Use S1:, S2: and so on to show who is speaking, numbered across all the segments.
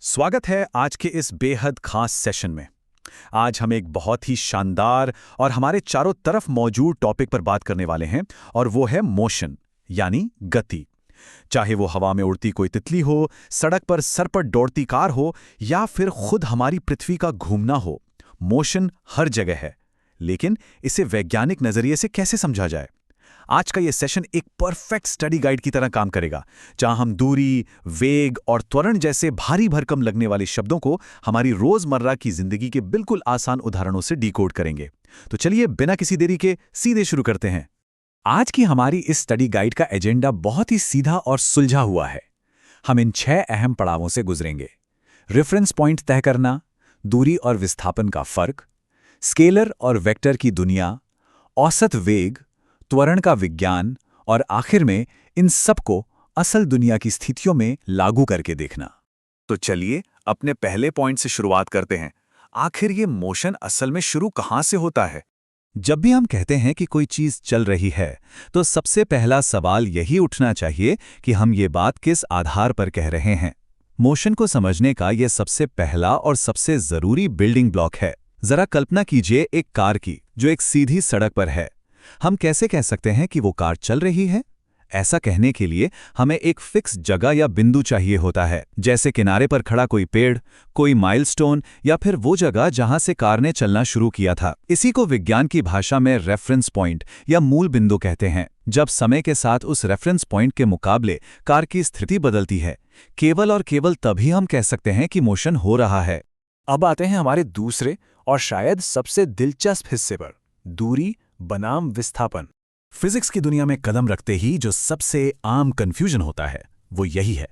S1: स्वागत है आज के इस बेहद खास सेशन में। आज हम एक बहुत ही शानदार और हमारे चारों तरफ मौजूद टॉपिक पर बात करने वाले हैं और वो है मोशन यानी गति। चाहे वो हवा में उड़ती कोई तितली हो, सड़क पर सरपट दौड़ती कार हो या फिर खुद हमारी पृथ्वी का घूमना हो, मोशन हर जगह है। लेकिन इसे वैज्ञानिक नजरिए से कैसे समझा जाए? आज का ये सेशन एक परफेक्ट स्टडी गाइड की तरह काम करेगा, जहां हम दूरी, वेग और त्वरण जैसे भारी भरकम लगने वाले शब्दों को हमारी रोजमर्रा की जिंदगी के बिल्कुल आसान उदाहरणों से डिकोड करेंगे। तो चलिए बिना किसी देरी के सीधे शुरू करते हैं। आज की हमारी इस स्टडी गाइड का एजेंडा बहुत ही सीधा और सुलझा हुआ है। हम इन 6 अहम पड़ावों से गुजरेंगे। रेफरेंस पॉइंट तय करना, दूरी और विस्थापन का फर्क, स्केलर और वेक्टर की दुनिया, औसत वेग, त्वरण का विज्ञान और आखिर में इन सबको असल दुनिया की स्थितियों में लागू करके देखना। तो चलिए अपने पहले पॉइंट से शुरुआत करते हैं। आखिर ये मोशन असल में शुरू कहाँ से होता है?
S2: जब भी हम कहते हैं कि कोई चीज चल रही है, तो सबसे पहला सवाल यही उठना चाहिए कि हम ये बात किस आधार पर कह रहे हैं। मोशन को समझने का यह सबसे पहला और सबसे जरूरी बिल्डिंग ब्लॉक है। जरा कल्पना कीजिए एक कार की, जो एक सीधी सड़क पर है। हम कैसे कह सकते हैं कि वो कार चल रही है? ऐसा कहने के लिए हमें एक फिक्स जगह या बिंदु चाहिए होता है, जैसे किनारे पर खड़ा कोई पेड़, कोई माइलस्टोन या फिर वो जगह जहां से कार ने चलना शुरू किया था। इसी को विज्ञान की भाषा में रेफरेंस पॉइंट या मूल बिंदु कहते हैं। जब समय के साथ उस रेफरेंस पॉइंट के मुकाबले कार की स्थिति बदलती है, केवल और केवल तभी हम कह सकते हैं कि मोशन हो रहा है।
S3: अब आते हैं हमारे दूसरे और शायद सबसे दिलचस्प हिस्से पर, दूरी बनाम विस्थापन।
S1: फिजिक्स की दुनिया में कदम रखते ही जो सबसे आम कंफ्यूजन होता है वो यही है,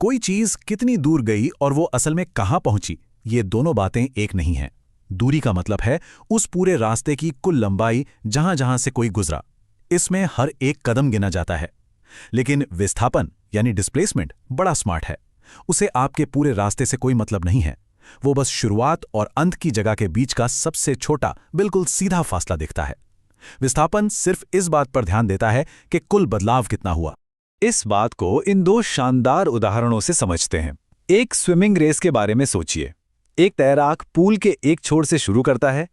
S1: कोई चीज कितनी दूर गई और वो असल में कहां पहुंची। ये दोनों बातें एक नहीं हैं। दूरी का मतलब है उस पूरे रास्ते की कुल लंबाई जहां जहां से कोई गुजरा, इसमें हर एक कदम गिना जाता है। लेकिन विस्थापन यानी डिस्प्लेसमेंट बड़ा स्मार्ट है। उसे आपके पूरे रास्ते से कोई मतलब नहीं है। वो बस शुरुआत और अंत की जगह के बीच का सबसे छोटा, बिल्कुल सीधा फासला देखता है। विस्थापन सिर्फ इस बात पर ध्यान देता है कि कुल बदलाव कितना हुआ।
S2: इस बात को इन 2 शानदार उदाहरणों से समझते हैं। एक स्विमिंग रेस के बारे में सोचिए। एक तैराक पूल के एक छोर से शुरू करता है,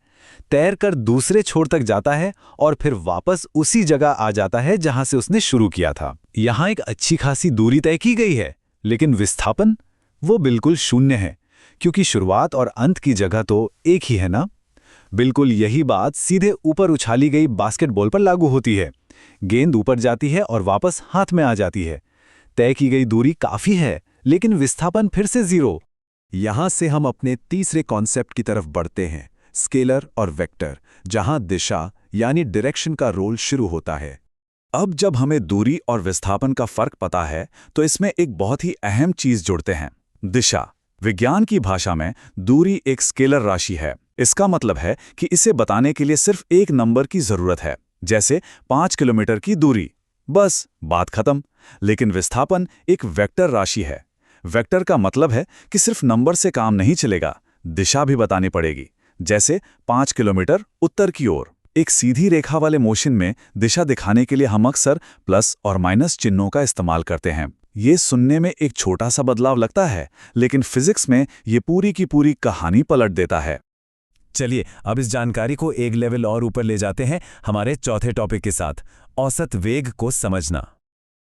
S2: तैरकर दूसरे छोर तक जाता है और फिर वापस उसी जगह आ जाता है जहां से उसने शुरू किया था। यहां एक अच्छी खासी दूरी तय की गई है, लेकिन विस्थापन वो बिल्कुल शून्य है, क्योंकि शुरुआत और अंत की जगह तो एक ही है ना। बिल्कुल यही बात सीधे ऊपर उछाली गई बास्केटबॉल पर लागू होती है। गेंद ऊपर जाती है और वापस हाथ में आ जाती है। तय की गई दूरी काफी है, लेकिन विस्थापन फिर से 0।
S1: यहां से हम अपने तीसरे कॉन्सेप्ट की तरफ बढ़ते हैं, स्केलर और वेक्टर, जहां दिशा यानी डायरेक्शन का रोल शुरू होता है। अब जब हमें दूरी और विस्थापन का फर्क पता है, तो इसमें एक बहुत ही अहम चीज जोड़ते हैं, दिशा। विज्ञान की भाषा में दूरी एक स्केलर राशि है। इसका मतलब है कि इसे बताने के लिए सिर्फ एक नंबर की जरूरत है, जैसे 5 किलोमीटर की दूरी। बस बात खत्म। लेकिन विस्थापन एक वेक्टर राशि है। वेक्टर का मतलब है कि सिर्फ नंबर से काम नहीं चलेगा, दिशा भी बतानी पड़ेगी। जैसे 5 किलोमीटर उत्तर की ओर। एक सीधी रेखा वाले मोशन में दिशा दिखाने के लिए हम अक्सर प्लस और माइनस चिन्हों का इस्तेमाल करते हैं। ये सुनने में एक छोटा सा बदलाव लगता है, लेकिन फिजिक्स में ये पूरी की पूरी कहानी पलट देता है।
S2: चलिए अब इस जानकारी को एक लेवल और ऊपर ले जाते हैं हमारे चौथे टॉपिक के साथ, औसत वेग को समझना।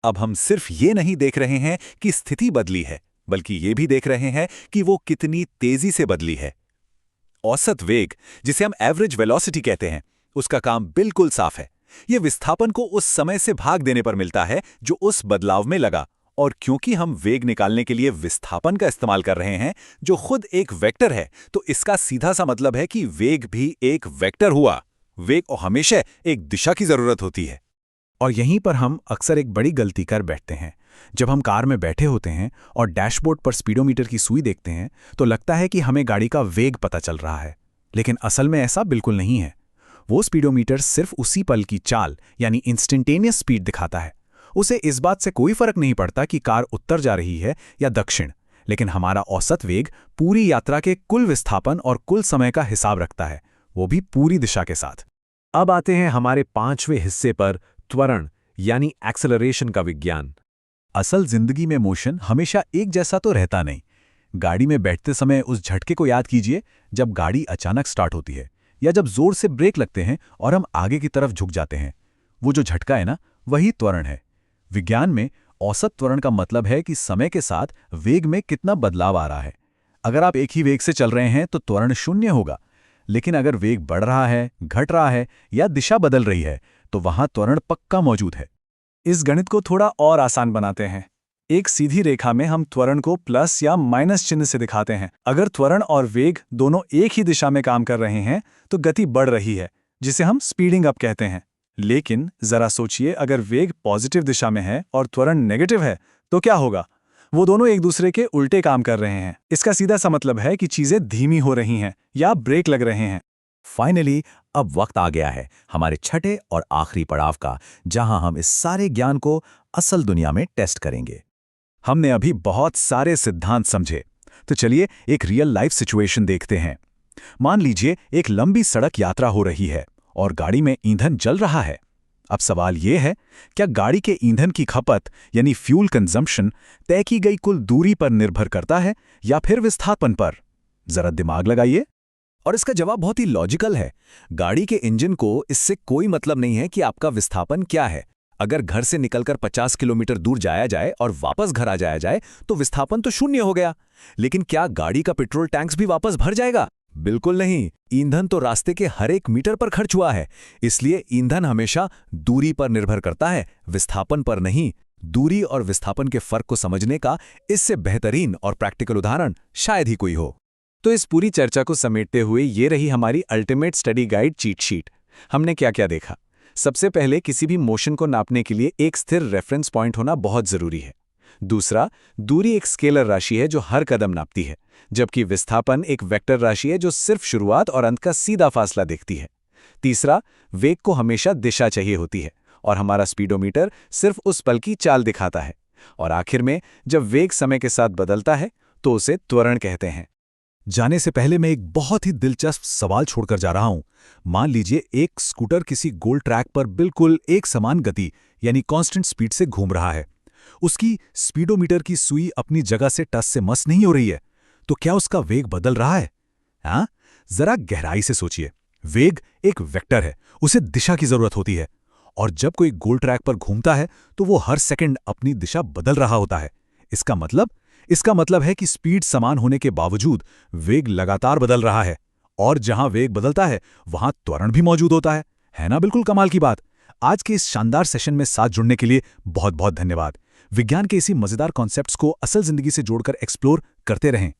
S1: अब हम सिर्फ ये नहीं देख रहे हैं कि स्थिति बदली है, बल्कि ये भी देख रहे हैं कि वो कितनी तेजी से बदली है। औसत वेग, जिसे हम एवरेज वेलोसिटी कहते हैं, उसका काम बिल्कुल साफ है। ये विस्थापन को उस समय से भाग देने पर मिलता है जो उस बदलाव में लगा। और क्योंकि हम वेग निकालने के लिए विस्थापन का इस्तेमाल कर रहे हैं, जो खुद एक वेक्टर है, तो इसका सीधा सा मतलब है कि वेग भी एक वेक्टर हुआ। वेग को हमेशा एक दिशा की जरूरत होती है।
S3: और यहीं पर हम अक्सर एक बड़ी गलती कर बैठते हैं। जब हम कार में बैठे होते हैं और डैशबोर्ड पर स्पीडोमीटर की सुई देखते हैं, तो लगता है कि हमें गाड़ी का वेग पता चल रहा है, लेकिन असल में ऐसा बिल्कुल नहीं है। वो स्पीडोमीटर सिर्फ उसी पल की चाल यानी इंस्टेंटेनियस स्पीड दिखाता है। उसे इस बात से कोई फर्क नहीं पड़ता कि कार उत्तर जा रही है या दक्षिण। लेकिन हमारा औसत वेग पूरी यात्रा के कुल विस्थापन और कुल समय का हिसाब रखता है, वो भी पूरी दिशा के साथ।
S2: अब आते हैं हमारे 5वें हिस्से पर, त्वरण यानी एक्सेलरेशन का विज्ञान।
S1: असल जिंदगी में मोशन हमेशा एक जैसा तो रहता नहीं।
S3: गाड़ी में बैठते समय उस झटके को याद कीजिए जब गाड़ी अचानक स्टार्ट होती है या जब जोर से ब्रेक लगते हैं और हम आगे की तरफ झुक जाते हैं। वो जो झटका है ना, वही त्वरण है। विज्ञान में औसत त्वरण का मतलब है कि समय के साथ वेग में कितना बदलाव आ रहा है। अगर आप एक ही वेग से चल रहे हैं तो त्वरण 0 होगा, लेकिन अगर वेग बढ़ रहा है, घट रहा है या दिशा बदल रही है तो वहां त्वरण पक्का मौजूद है। इस गणित को थोड़ा और आसान बनाते हैं। एक सीधी रेखा में हम त्वरण को प्लस या माइनस चिन्ह से दिखाते हैं। अगर त्वरण और वेग दोनों एक ही दिशा में काम कर रहे हैं तो गति बढ़ रही है, जिसे हम स्पीडिंग अप कहते हैं। लेकिन जरा सोचिए, अगर वेग पॉजिटिव दिशा में है और त्वरण नेगेटिव है तो क्या होगा? वो दोनों एक दूसरे के उल्टे काम कर रहे हैं। इसका सीधा सा मतलब है कि चीजें धीमी हो रही हैं या ब्रेक लग रहे हैं।
S2: फाइनली अब वक्त आ गया है हमारे छठे और आखिरी पड़ाव का, जहां हम इस सारे ज्ञान को असल दुनिया में टेस्ट करेंगे।
S3: हमने अभी बहुत सारे सिद्धांत समझे, तो चलिए एक रियल लाइफ सिचुएशन देखते हैं। मान लीजिए एक लंबी सड़क यात्रा हो रही है और गाड़ी में ईंधन जल रहा है। अब सवाल यह है, क्या गाड़ी के ईंधन की खपत यानी फ्यूल कंजम्पशन तय की गई कुल दूरी पर निर्भर करता है या फिर विस्थापन पर? जरा दिमाग लगाइए।
S2: और इसका जवाब बहुत ही लॉजिकल है। गाड़ी के इंजन को इससे कोई मतलब नहीं है कि आपका विस्थापन क्या है। अगर घर से निकलकर 50 किलोमीटर दूर जाया जाए और वापस घर आ जाया जाए तो विस्थापन तो 0 हो गया। लेकिन क्या गाड़ी का पेट्रोल टैंक्स भी वापस भर जाएगा? बिल्कुल नहीं। ईंधन तो रास्ते के हर एक मीटर पर खर्च हुआ है। इसलिए ईंधन हमेशा दूरी पर निर्भर करता है, विस्थापन पर नहीं। दूरी और विस्थापन के फर्क को समझने का इससे बेहतरीन और प्रैक्टिकल उदाहरण शायद ही कोई हो।
S3: तो इस पूरी चर्चा को समेटते हुए ये रही हमारी ultimate study guide cheat sheet. हमने क्या क्या देखा? सबसे पहले, किसी भी मोशन को नापने के लिए एक स्थिर रेफरेंस पॉइंट होना बहुत जरूरी है। दूसरा, दूरी एक स्केलर राशि है जो हर कदम नापती है, जबकि विस्थापन एक वेक्टर राशि है जो सिर्फ शुरुआत और अंत का सीधा फासला देखती है। तीसरा, वेग को हमेशा दिशा चाहिए होती है और हमारा स्पीडोमीटर सिर्फ उस पल की चाल दिखाता है। और आखिर में, जब वेग समय के साथ बदलता है तो उसे त्वरण कहते हैं।
S1: जाने से पहले मैं एक बहुत ही दिलचस्प सवाल छोड़कर जा रहा हूं। मान लीजिए एक स्कूटर किसी गोल ट्रैक पर बिल्कुल एक समान गति यानी कांस्टेंट स्पीड से घूम रहा है। उसकी स्पीडोमीटर की सुई अपनी जगह से टस से मस नहीं हो रही है, तो क्या उसका वेग बदल रहा है? हाँ, जरा गहराई से सोचिए। वेग एक वेक्टर है, उसे दिशा की जरूरत होती है, और जब कोई गोल ट्रैक पर घूमता है तो वो हर सेकंड अपनी दिशा बदल रहा होता है। इसका मतलब है कि स्पीड समान होने के बावजूद वेग लगातार बदल रहा है, और जहां वेग बदलता है वहां त्वरण भी मौजूद होता है ना? बिल्कुल कमाल की बात। आज के इस शानदार सेशन में साथ जुड़ने के लिए बहुत बहुत धन्यवाद। विज्ञान के इसी मजेदार कॉन्सेप्ट्स को असल जिंदगी से जोड़कर एक्सप्लोर करते रहें।